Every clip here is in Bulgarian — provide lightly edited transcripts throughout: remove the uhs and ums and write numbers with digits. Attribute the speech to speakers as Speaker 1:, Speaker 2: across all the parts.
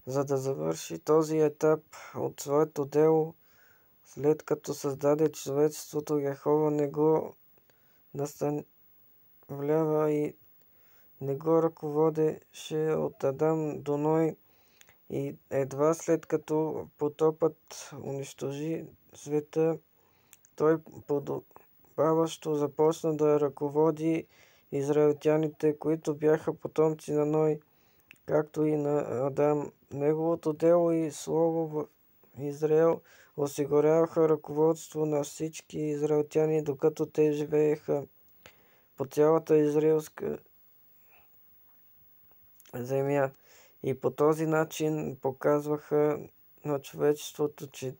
Speaker 1: За да завърши този етап от своето дело, след като създаде човечеството, Яхова не го наставлява и не го ръководеше от Адам до Ной, и едва след като потопът унищожи света, той подобаващо започна да ръководи израелтяните, които бяха потомци на Ной, както и на Адам. Неговото дело и слово в Израел осигуряваха ръководство на всички израелтяни, докато те живееха по цялата израелска земя, и по този начин показваха на човечеството, че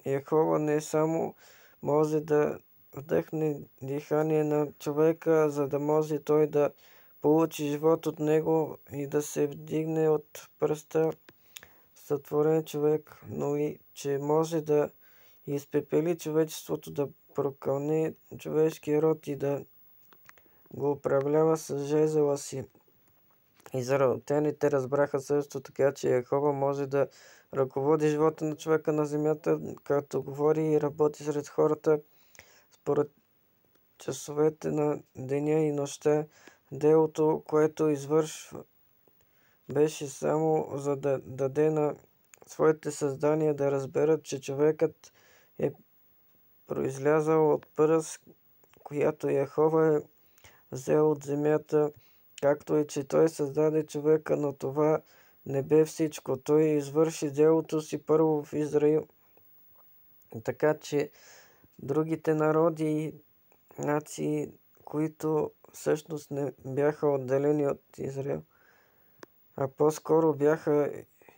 Speaker 1: Яхова не само може да вдъхне дихание на човека, за да може той да получи живот от него и да се вдигне от пръста сътворен човек, но и че може да изпепели човечеството, да прокълне човешкия род и да го управлява с жезела си. Израелтяните разбраха също така, че Яхова може да ръководи живота на човека на земята, като говори и работи сред хората според часовете на деня и нощта. Делото, което извършва, беше само за да даде на своите създания да разберат, че човекът е произлязал от пръст, която Яхова е взел от земята, както и че той създаде човека, но това не бе всичко. Той извърши делото си първо в Израил, така че другите народи и нации, които всъщност не бяха отделени от Израил, а по-скоро бяха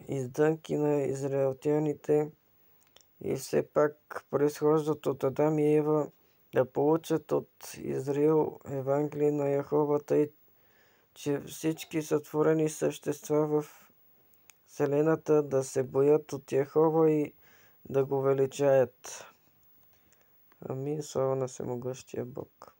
Speaker 1: издънки на израелтяните и все пак произхождат от Адам и Ева, да получат от Израил Евангелие на Яхова, тъй че всички сътворени същества в Вселената да се боят от Яхова и да го величаят. Амин. Слава на всемогъщия Бог.